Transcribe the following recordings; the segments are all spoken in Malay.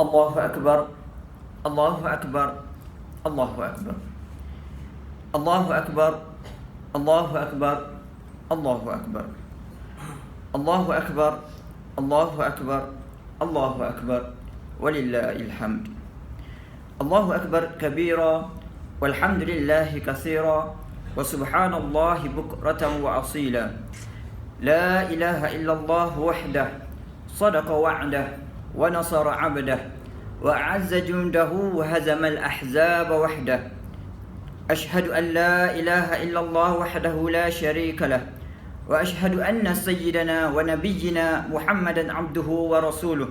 الله أكبر الله أكبر الله أكبر الله أكبر الله أكبر الله أكبر الله أكبر الله أكبر الله أكبر ولله الحمد الله أكبر كبيرا والحمد لله كثيرا وسبحان الله بكرة وأصيلا لا إله إلا الله وحده صدق وعده ونصر عبده وأعز جنده وهزم الأحزاب وحده أشهد أن لا إله إلا الله وحده لا شريك له وأشهد أن سيدنا ونبينا محمدا عبده ورسوله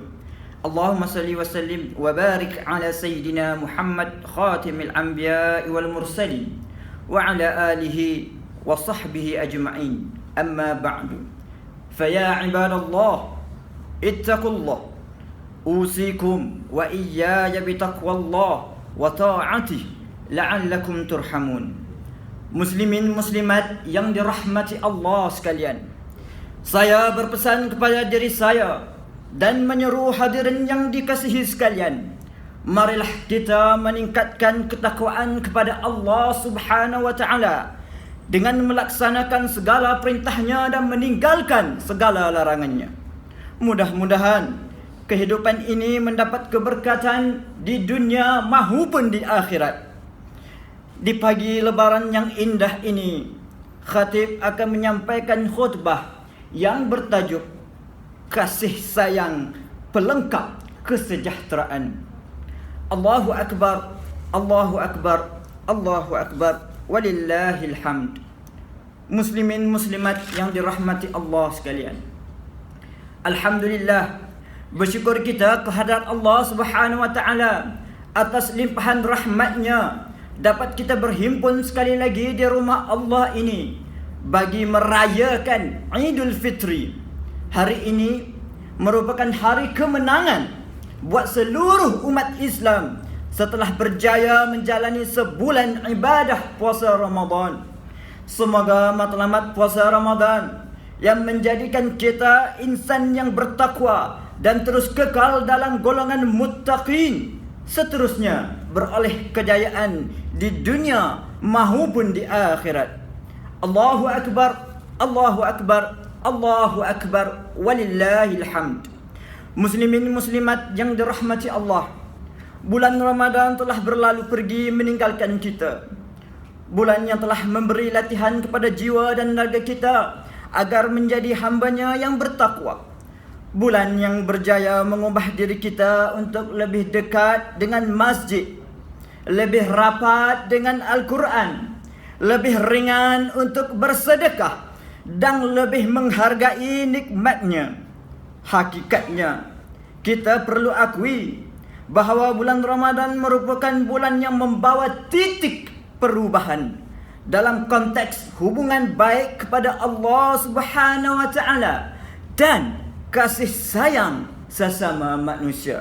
اللهم صل وسلم وبارك على سيدنا محمد خاتم الأنبياء والمرسلين وعلى آله وصحبه أجمعين أما بعد فيا عباد الله اتقوا الله أوصيكم وإياي بتقوى الله وطاعته لعلكم ترحمون. Muslimin muslimat yang dirahmati Allah sekalian, saya berpesan kepada diri saya dan menyeru hadirin yang dikasihi sekalian, marilah kita meningkatkan ketakwaan kepada Allah Subhanahu wa taala dengan melaksanakan segala perintahnya dan meninggalkan segala larangannya. Mudah-mudahan kehidupan ini mendapat keberkatan di dunia maupun di akhirat. Di pagi lebaran yang indah ini, khatib akan menyampaikan khutbah yang bertajuk kasih sayang pelengkap kesejahteraan. Allahu Akbar, Allahu Akbar, Allahu Akbar, walillahil hamd. Muslimin muslimat yang dirahmati Allah sekalian, alhamdulillah, bersyukur kita kehadrat Allah Subhanahu wa taala atas limpahan rahmatnya dapat kita berhimpun sekali lagi di rumah Allah ini bagi merayakan Idul Fitri. Hari ini merupakan hari kemenangan buat seluruh umat Islam setelah berjaya menjalani sebulan ibadah puasa Ramadan. Semoga matlamat puasa Ramadan yang menjadikan kita insan yang bertakwa dan terus kekal dalam golongan muttaqin, seterusnya beroleh kejayaan di dunia maupun di akhirat. Allahu Akbar, Allahu Akbar, Allahu Akbar, walillahil hamd. Muslimin muslimat yang dirahmati Allah, bulan Ramadan telah berlalu pergi meninggalkan kita. Bulan yang telah memberi latihan kepada jiwa dan raga kita agar menjadi hambanya yang bertakwa. Bulan yang berjaya mengubah diri kita untuk lebih dekat dengan masjid, lebih rapat dengan Al-Quran, lebih ringan untuk bersedekah dan lebih menghargai nikmatnya. Hakikatnya, kita perlu akui bahawa bulan Ramadan merupakan bulan yang membawa titik perubahan dalam konteks hubungan baik kepada Allah Subhanahu wa taala dan kasih sayang sesama manusia.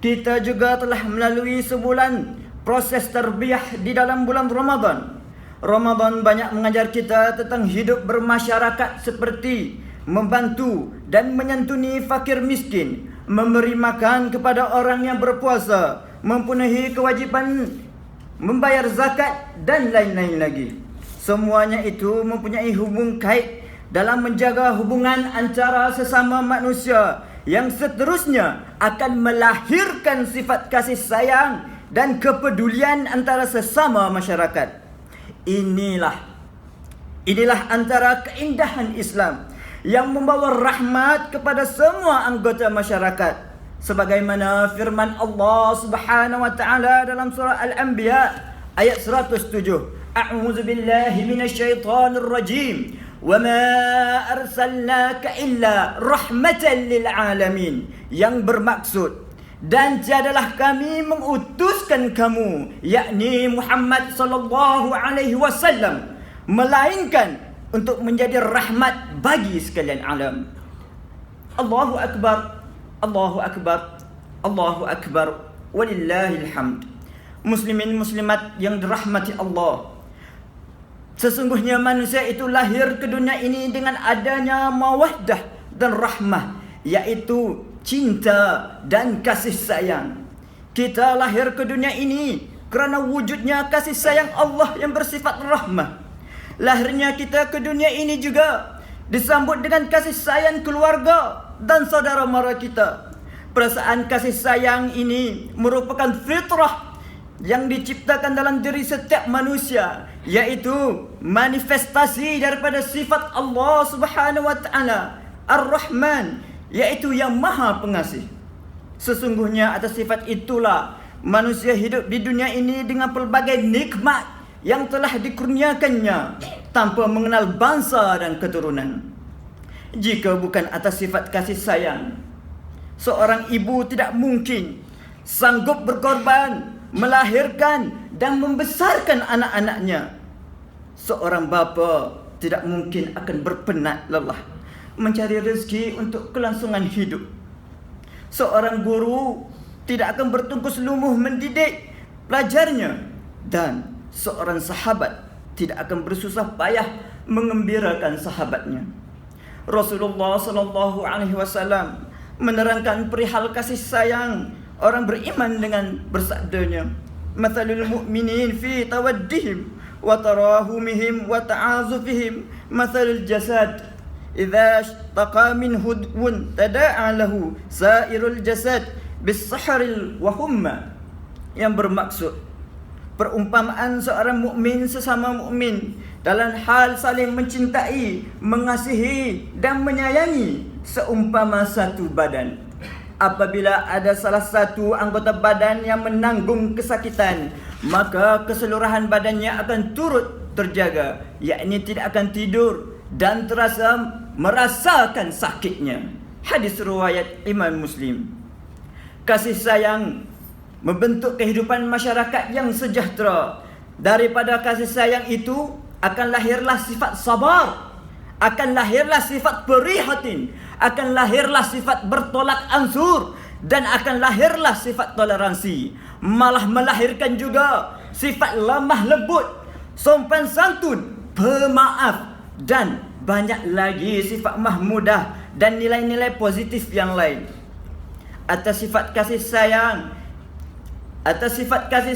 Kita juga telah melalui sebulan proses tarbiyah di dalam bulan Ramadan. Ramadan banyak mengajar kita tentang hidup bermasyarakat seperti membantu dan menyantuni fakir miskin, memberi makan kepada orang yang berpuasa, mempenuhi kewajipan membayar zakat dan lain-lain lagi. Semuanya itu mempunyai hubung kait dalam menjaga hubungan antara sesama manusia yang seterusnya akan melahirkan sifat kasih sayang dan kepedulian antara sesama masyarakat. Inilah antara keindahan Islam yang membawa rahmat kepada semua anggota masyarakat. Sebagaimana firman Allah Subhanahu wa taala dalam surah Al-Anbiya ayat 107. A'udzu billahi minasyaitonir rajim. Wa ma arsalnaka illa rahmatan lil alamin, yang bermaksud, dan tiadalah kami mengutuskan kamu, yakni Muhammad sallallahu alaihi wasallam, melainkan untuk menjadi rahmat bagi sekalian alam. Allahu Akbar, Allahu Akbar, Allahu Akbar, walillahil hamd. Muslimin muslimat yang dirahmati Allah, sesungguhnya manusia itu lahir ke dunia ini dengan adanya mawaddah dan rahmah, yaitu cinta dan kasih sayang. Kita lahir ke dunia ini kerana wujudnya kasih sayang Allah yang bersifat rahmah. Lahirnya kita ke dunia ini juga disambut dengan kasih sayang keluarga dan saudara mara kita. Perasaan kasih sayang ini merupakan fitrah yang diciptakan dalam diri setiap manusia, yaitu manifestasi daripada sifat Allah Subhanahu wa taala Ar-Rahman, yaitu yang Maha Pengasih. Sesungguhnya atas sifat itulah manusia hidup di dunia ini dengan pelbagai nikmat yang telah dikurniakannya tanpa mengenal bangsa dan keturunan. Jika bukan atas sifat kasih sayang, seorang ibu tidak mungkin sanggup berkorban melahirkan dan membesarkan anak-anaknya. Seorang bapa tidak mungkin akan berpenat lelah mencari rezeki untuk kelangsungan hidup. Seorang guru tidak akan bertungkus lumuh mendidik pelajarnya, dan seorang sahabat tidak akan bersusah payah mengembirakan sahabatnya. Rasulullah sallallahu alaihi wasallam menerangkan perihal kasih sayang orang beriman dengan bersabdanya, "Matsalul mu'minin fi tawaddihim wa tarahumihim wa ta'azufihim matsalul jasad idza taqa minhu dun tada'a lahu sa'irul jasad bis-sahril wa humma." Yang bermaksud perumpamaan seorang mukmin sesama mukmin dalam hal saling mencintai, mengasihi dan menyayangi seumpama satu badan. Apabila ada salah satu anggota badan yang menanggung kesakitan, maka keseluruhan badannya akan turut terjaga, yakni tidak akan tidur dan merasakan sakitnya. Hadis riwayat Imam Muslim. Kasih sayang membentuk kehidupan masyarakat yang sejahtera. Daripada kasih sayang itu akan lahirlah sifat sabar, akan lahirlah sifat prihatin, akan lahirlah sifat bertolak ansur, dan akan lahirlah sifat toleransi. Malah melahirkan juga sifat lemah lembut, sopan santun, pemaaf, dan banyak lagi sifat mahmudah dan nilai-nilai positif yang lain. Atas sifat kasih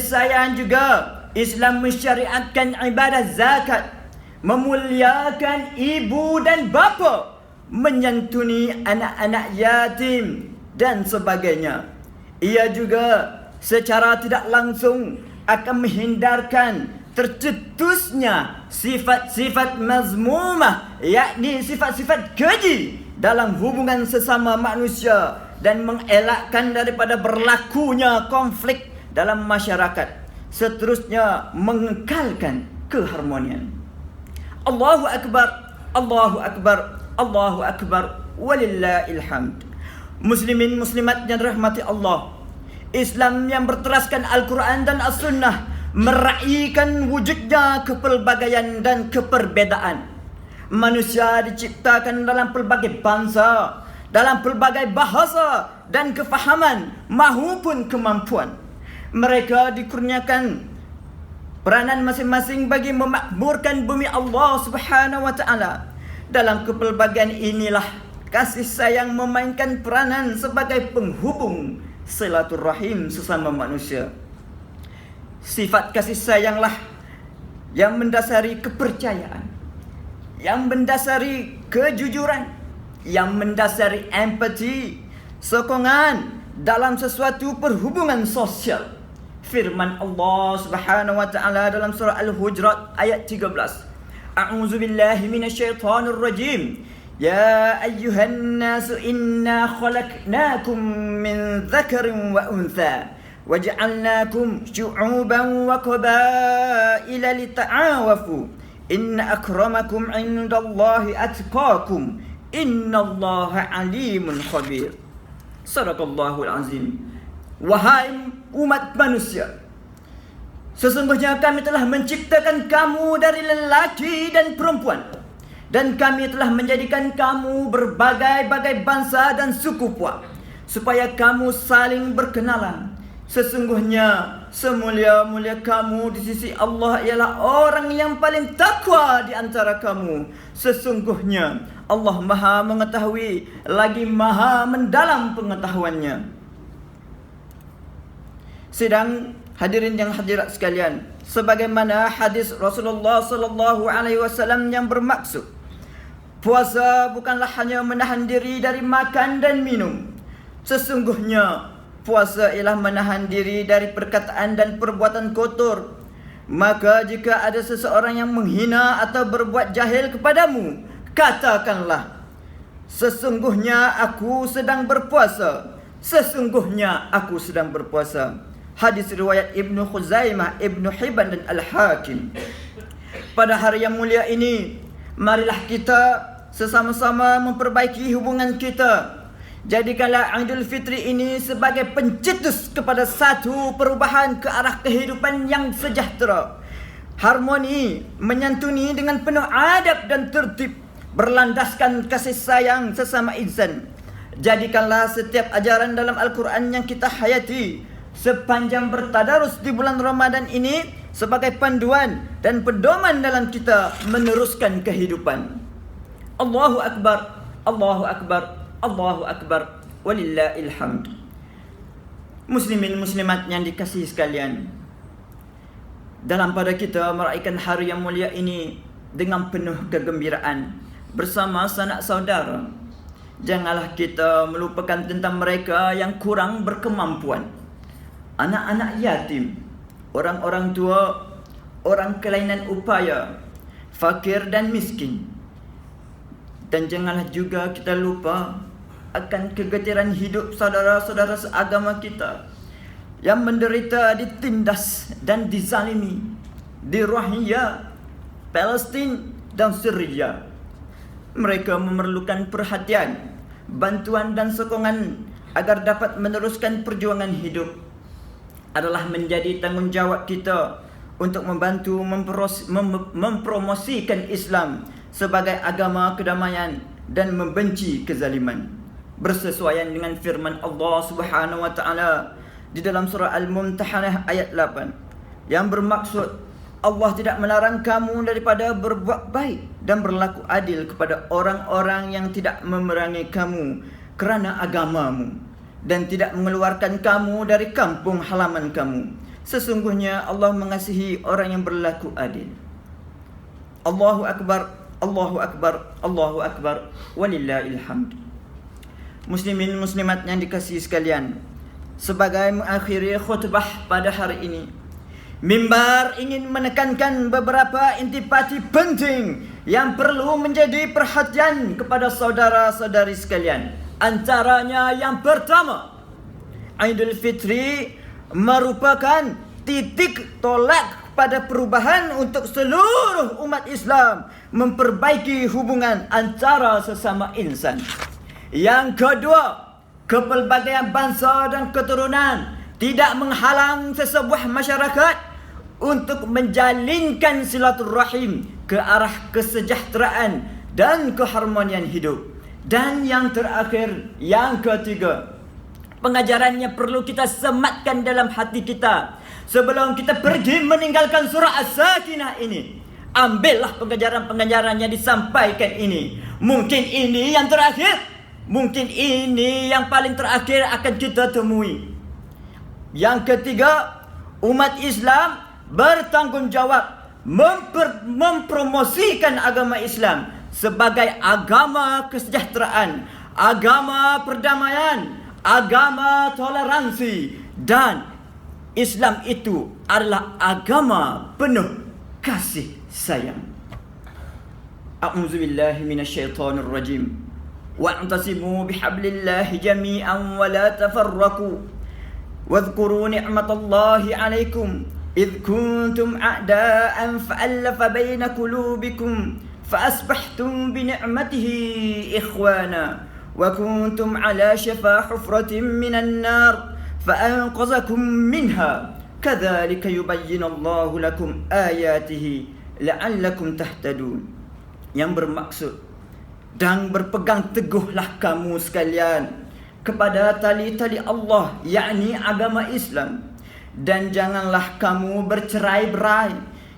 sayang juga Islam mensyariatkan ibadah zakat, memuliakan ibu dan bapa, menyantuni anak-anak yatim dan sebagainya. Ia juga secara tidak langsung akan menghindarkan tercetusnya sifat-sifat mazmumah, yakni sifat-sifat keji dalam hubungan sesama manusia, dan mengelakkan daripada berlakunya konflik dalam masyarakat. Seterusnya mengekalkan keharmonian. Allahu Akbar, Allahu Akbar, Allahu Akbar, walillahil hamd. Muslimin muslimat yang dirahmati Allah, Islam yang berteraskan Al-Quran dan As-Sunnah meraihkan wujudnya kepelbagaian dan keperbedaan. Manusia diciptakan dalam pelbagai bangsa, dalam pelbagai bahasa dan kefahaman maupun kemampuan. Mereka dikurniakan peranan masing-masing bagi memakmurkan bumi Allah Subhanahu wa taala. Dalam kepelbagaian inilah kasih sayang memainkan peranan sebagai penghubung silaturahim sesama manusia. Sifat kasih sayanglah yang mendasari kepercayaan, yang mendasari kejujuran, yang mendasari empati, sokongan dalam sesuatu perhubungan sosial. Firman Allah Subhanahu wa taala dalam surah Al-Hujurat ayat 13. A'udzu billahi minasyaitonir rajim. Ya ayyuhan nasu inna khalaqnakum min dzakarin wa untha waja'alnakum syu'uban wa qabaila lita'awafu. Inna akramakum 'indallahi atqakum. Innallaha 'alimun khabir. Sadaqallahul azim. Wahai umat manusia, sesungguhnya kami telah menciptakan kamu dari lelaki dan perempuan, dan kami telah menjadikan kamu berbagai-bagai bangsa dan suku puak, supaya kamu saling berkenalan. Sesungguhnya semulia-mulia kamu di sisi Allah ialah orang yang paling takwa di antara kamu. Sesungguhnya Allah Maha mengetahui lagi Maha mendalam pengetahuannya. Sedang hadirin yang hadirat sekalian, sebagaimana hadis Rasulullah sallallahu alaihi wasallam yang bermaksud, puasa bukanlah hanya menahan diri dari makan dan minum. Sesungguhnya puasa ialah menahan diri dari perkataan dan perbuatan kotor. Maka jika ada seseorang yang menghina atau berbuat jahil kepadamu, katakanlah, sesungguhnya aku sedang berpuasa. Sesungguhnya aku sedang berpuasa. Hadis riwayat Ibnu Khuzaimah, Ibnu Hibban dan Al-Hakim. Pada hari yang mulia ini, marilah kita sesama-sama memperbaiki hubungan kita. Jadikanlah Aidul Fitri ini sebagai pencetus kepada satu perubahan ke arah kehidupan yang sejahtera, harmoni, menyantuni dengan penuh adab dan tertib, berlandaskan kasih sayang sesama insan. Jadikanlah setiap ajaran dalam Al-Quran yang kita hayati sepanjang bertadarus di bulan Ramadan ini sebagai panduan dan pedoman dalam kita meneruskan kehidupan. Allahu Akbar, Allahu Akbar, Allahu Akbar, walillahil hamd. Muslimin muslimat yang dikasihi sekalian, dalam pada kita meraihkan hari yang mulia ini dengan penuh kegembiraan bersama sanak saudara, janganlah kita melupakan tentang mereka yang kurang berkemampuan, anak-anak yatim, orang-orang tua, orang kelainan upaya, fakir dan miskin. Dan janganlah juga kita lupa akan kegetiran hidup saudara-saudara seagama kita yang menderita ditindas dan dizalimi di Rohingya, Palestin dan Syria. Mereka memerlukan perhatian, bantuan dan sokongan agar dapat meneruskan perjuangan hidup. Adalah menjadi tanggungjawab kita untuk membantu mempromosikan Islam sebagai agama kedamaian dan membenci kezaliman, bersesuaian dengan firman Allah Subhanahu wa taala di dalam surah Al-Mumtahanah ayat 8 yang bermaksud, Allah tidak melarang kamu daripada berbuat baik dan berlaku adil kepada orang-orang yang tidak memerangi kamu kerana agamamu dan tidak mengeluarkan kamu dari kampung halaman kamu. Sesungguhnya Allah mengasihi orang yang berlaku adil. Allahu Akbar, Allahu Akbar, Allahu Akbar, walillahil hamd. Muslimin muslimat yang dikasihi sekalian, sebagai mengakhiri khutbah pada hari ini, mimbar ingin menekankan beberapa intipati penting yang perlu menjadi perhatian kepada saudara-saudari sekalian. Antaranya yang pertama, Aidil Fitri merupakan titik tolak pada perubahan untuk seluruh umat Islam memperbaiki hubungan antara sesama insan. Yang kedua, kepelbagaian bangsa dan keturunan tidak menghalang sesebuah masyarakat untuk menjalinkan silaturahim ke arah kesejahteraan dan keharmonian hidup. Dan yang terakhir, yang ketiga, pengajarannya perlu kita sematkan dalam hati kita sebelum kita pergi meninggalkan surah As-Sakinah ini. Ambillah pengajaran-pengajaran yang disampaikan ini. Mungkin ini yang terakhir, mungkin ini yang paling terakhir akan kita temui. Yang ketiga, umat Islam bertanggungjawab mempromosikan agama Islam sebagai agama kesejahteraan, agama perdamaian, agama toleransi, dan Islam itu adalah agama penuh kasih sayang. A'udzubillahi minasyaitonir rajim. Wa'tasimu bihablillahi jami'an wa la tafarraqu. Wadhkuru ni'matallahi 'alaikum idh kuntum a'da'an fa'alafa baina qulubikum فأصبحتم بنعمته إخوانا وكنتم على شفا حفرة من النار فأنقذكم منها كذلك يبين الله لكم آياته لعلكم تهتدون. Yang bermaksud, dan berpegang teguhlah kamu sekalian kepada tali-tali Allah, yakni agama Islam, dan janganlah kamu bercerai-berai,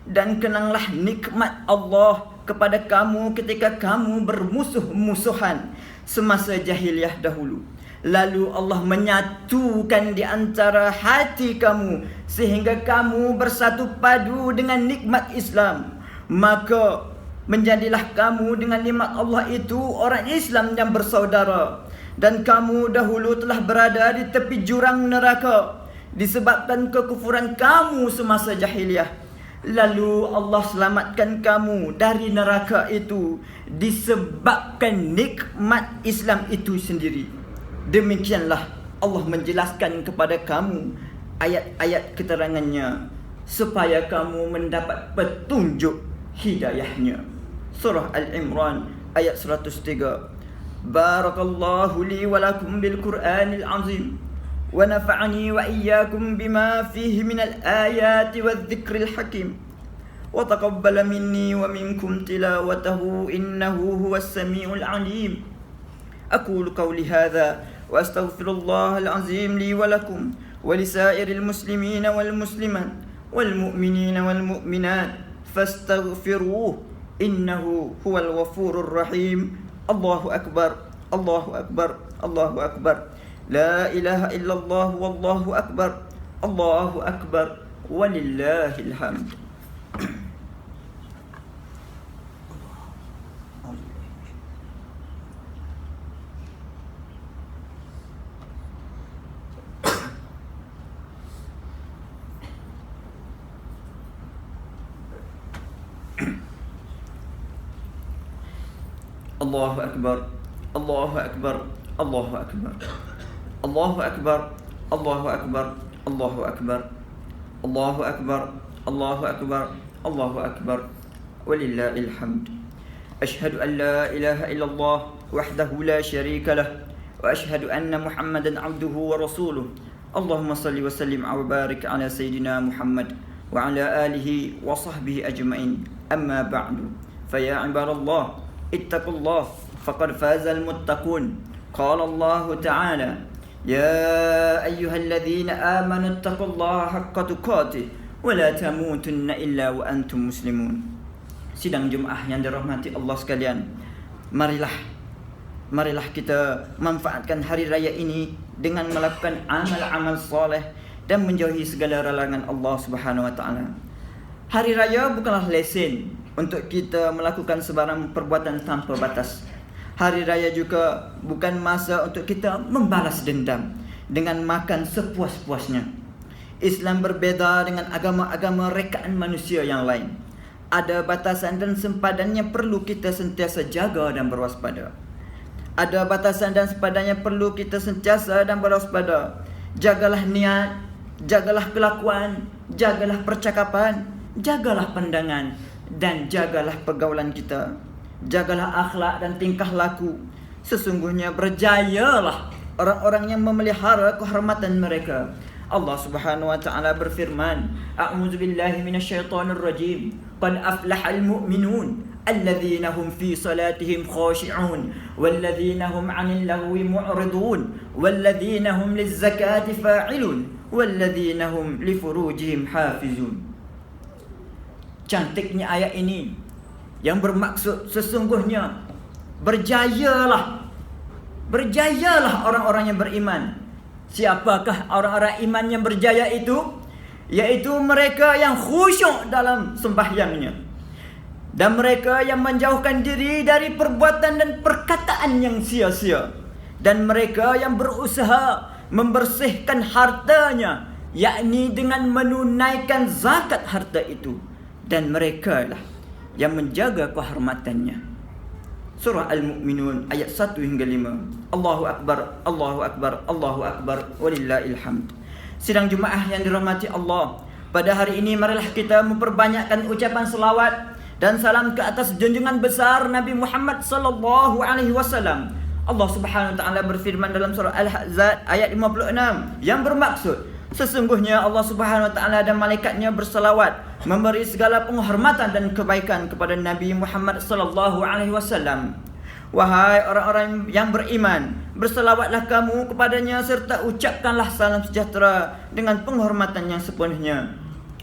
dan kenanglah nikmat Allah kepada kamu ketika kamu bermusuh-musuhan semasa jahiliyah dahulu. Lalu Allah menyatukan di antara hati kamu sehingga kamu bersatu padu dengan nikmat Islam. Maka menjadilah kamu dengan nikmat Allah itu orang Islam yang bersaudara. Dan kamu dahulu telah berada di tepi jurang neraka disebabkan kekufuran kamu semasa jahiliyah. Lalu Allah selamatkan kamu dari neraka itu disebabkan nikmat Islam itu sendiri. Demikianlah Allah menjelaskan kepada kamu ayat-ayat keterangannya supaya kamu mendapat petunjuk hidayahnya. Surah Al-Imran ayat 103. Barakallahu li wa lakum bil Qur'anil azim wa nafa'ani wa iyyakum bima fihi minal ayati wadh-dhikril hakim wa taqabbala minni wa minkum tilawatahu innahu huwas samiul alim. Aqulu qawli hadha wa astaghfirullahal azim li wa lakum wa lisairil muslimina wal muslimat wal mu'minina wal mu'minat fastaghfiruhu innahu huwal ghafurur rahim. Allahu akbar, Allahu akbar, Allahu akbar. La ilaha illallah wallahu akbar, Allahu akbar, walillahil hamd. Allahu akbar, Allahu akbar, Allahu akbar. Allahu akbar, Allahu akbar, Allahu akbar. Allahu akbar, Allahu akbar, Allahu akbar. Walillahil hamd. Asyhadu an la ilaha illallah wahdahu la syarika lah wa asyhadu anna Muhammadan abduhu wa rasuluh. Allahumma salli wa sallim wa barik ala sayyidina Muhammad wa ala alihi wa sahbihi ajma'in. Amma ba'du. Fa ya ibadallah ittaqullah faqad fazal muttaqun. Qala Allah Ta'ala يا أيها الذين آمنوا اتقوا الله حق تقاته ولا تموتن إلا وأنتم مسلمون. Sidang Jumaah yang dirahmati Allah sekalian, marilah kita manfaatkan hari raya ini dengan melakukan amal-amal soleh dan menjauhi segala larangan Allah Subhanahu wa taala. Hari raya bukanlah lesen untuk kita melakukan sebarang perbuatan tanpa batas. Hari raya juga bukan masa untuk kita membalas dendam dengan makan sepuas-puasnya. Islam berbeza dengan agama-agama rekaan manusia yang lain. Ada batasan dan sempadannya perlu kita sentiasa jaga dan berwaspada. Ada batasan dan sempadannya perlu kita sentiasa dan berwaspada. Jagalah niat, jagalah kelakuan, jagalah percakapan, jagalah pandangan, dan jagalah pergaulan kita. Jagalah akhlak dan tingkah laku. Sesungguhnya berjayalah orang-orang yang memelihara kehormatan mereka. Allah Subhanahu wa taala berfirman, A'udzu billahi minasyaitonir rajim. Qad aflahal mu'minun alladzina hum fi salatihim khashi'un walladzina hum 'anil lagwi mu'ridun walladzina hum lizzakati fa'ilun walladzina hum lifurujihim hafizun. Cantiknya ayat ini yang bermaksud sesungguhnya berjayalah orang-orang yang beriman. Siapakah orang-orang iman yang berjaya itu? Yaitu mereka yang khusyuk dalam sembahyangnya, dan mereka yang menjauhkan diri dari perbuatan dan perkataan yang sia-sia, dan mereka yang berusaha membersihkan hartanya, yakni dengan menunaikan zakat harta itu, dan mereka lah yang menjaga kehormatannya. Surah Al-Mu'minun ayat 1 hingga 5. Allahu akbar, Allahu akbar, Allahu akbar, walillahil hamd. Sidang Jumaah yang dirahmati Allah, pada hari ini marilah kita memperbanyakkan ucapan selawat dan salam ke atas junjungan besar Nabi Muhammad sallallahu alaihi wasallam. Allah Subhanahu wa taala berfirman dalam surah Al-Ahzab ayat 56 yang bermaksud, sesungguhnya Allah Subhanahu wa taala dan malaikatnya berselawat memberi segala penghormatan dan kebaikan kepada Nabi Muhammad sallallahu alaihi wasallam. Wahai orang-orang yang beriman, Berselawatlah kamu kepadanya serta ucapkanlah salam sejahtera dengan penghormatan yang sepenuhnya.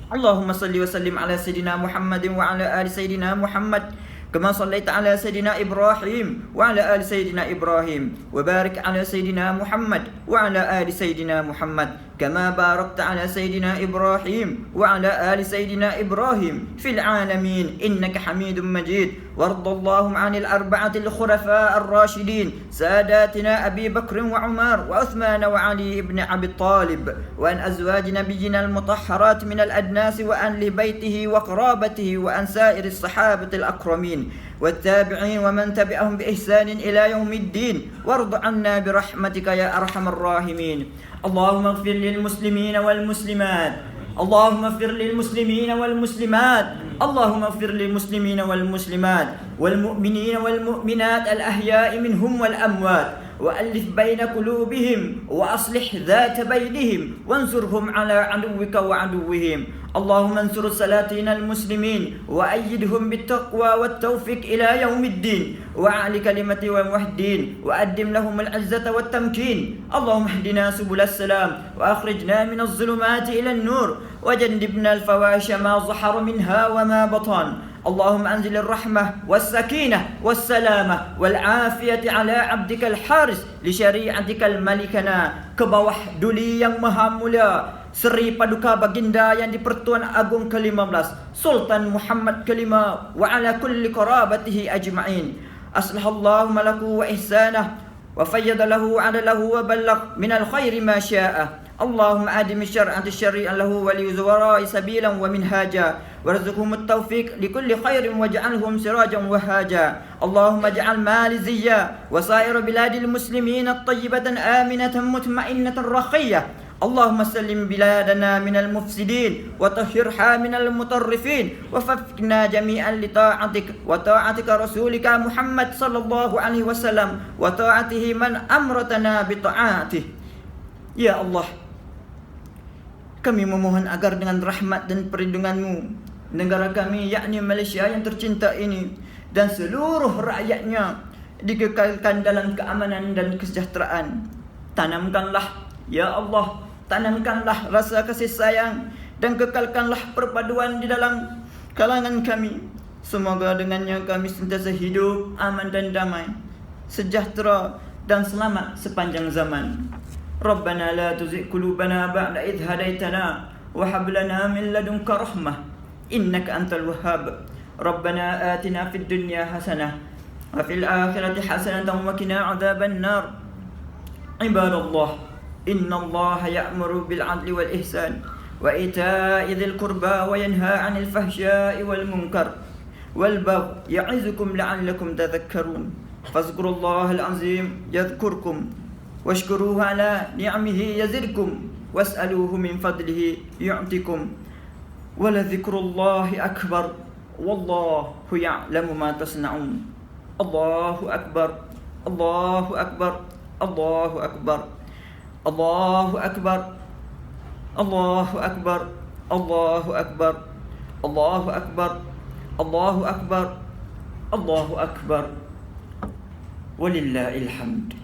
Allahumma salli wa sallim ala Sayyidina Muhammadin wa ala ali Sayyidina Muhammad كما صليت على سيدنا إبراهيم وعلى آل سيدنا إبراهيم وبارك على سيدنا محمد وعلى آل سيدنا محمد كما باركت على سيدنا إبراهيم وعلى آل سيدنا إبراهيم في العالمين إنك حميد مجيد وارض اللهم عن الأربعة الخلفاء الراشدين ساداتنا أبي بكر وعمر وعثمان وعلي بن أبي طالب وأن أزواج نبينا المطهرات من الأدناس وأهل بيته وقرابته وأن سائر الصحابة الأكرمين والتابعين ومن تبعهم بإحسان إلى يوم الدين وارض عنا برحمتك يا أرحم الراحمين اللهم اغفر للمسلمين والمسلمات اللهم اغفر للمسلمين والمسلمات اللهم اغفر للمسلمين والمسلمات والمؤمنين والمؤمنات الأحياء منهم والأموات وألف بين قلوبهم وأصلح ذات بينهم وانصرهم على عدوك وعدوهم اللهم انصر السلاطين المسلمين وأيدهم بالتقوى والتوفيق إلى يوم الدين وأعل كلمة الموحدين وأدم لهم العزة والتمكين اللهم اهدنا سبل السلام وأخرجنا من الظلمات إلى النور وجنبنا الفواحش ما ظهر منها وما بطن اللهم أنزل الرحمة والسكينة والسلامة والعافية على عبدك الحارس لشريعتك الملكنا kebawah duli yang maha mulia Seri Paduka Baginda yang di-Pertuan Agung ke-15 Sultan Muhammad ke-5 wa ala kulli qarabatihi ajma'in aslahallahu malaku wa ihsanah wa fayyada lahu adalahu wa ballagh minal khairi ma sya'a اللهم أدم الشرع الشريع له وليزوراء سبيلا ومنهاجا وارزقهم التوفيق لكل خير واجعلهم سراجا وهاجا اللهم اجعل ماليزيا وسائر بلاد المسلمين الطيبة آمنة مطمئنة رخية اللهم سلم بلادنا من المفسدين وطهرها من المطرفين وفقنا جميعا لطاعتك وطاعتك رسولك محمد صلى الله عليه وسلم وطاعته من أمرتنا بطاعته Ya Allah, kami memohon agar dengan rahmat dan perlindungan-Mu negara kami yakni Malaysia yang tercinta ini dan seluruh rakyatnya dikekalkan dalam keamanan dan kesejahteraan. Tanamkanlah ya Allah, tanamkanlah rasa kasih sayang dan kekalkanlah perpaduan di dalam kalangan kami. Semoga dengannya kami sentiasa hidup aman dan damai, sejahtera dan selamat sepanjang zaman. ربنا لا تزغ قلوبنا بعد إذ هديتنا وهب لنا من لدنك رحمة إنك أنت الوهاب ربنا آتنا في الدنيا حسنة وفي الآخرة حسنة وقنا عذاب النار عباد الله إن الله يأمر بالعدل والإحسان وإيتاء ذي القربى وينهى عن الفحشاء والمنكر والبغي يعظكم لعلكم تذكرون فاذكروا الله العظيم يذكركم واشكروه على نعمه يزدكم واسألوه من فضله يعطكم ولذكر الله أكبر والله يعلم ما تصنعون الله أكبر الله أكبر الله أكبر الله أكبر الله أكبر الله أكبر الله أكبر الله أكبر الله أكبر ولله الحمد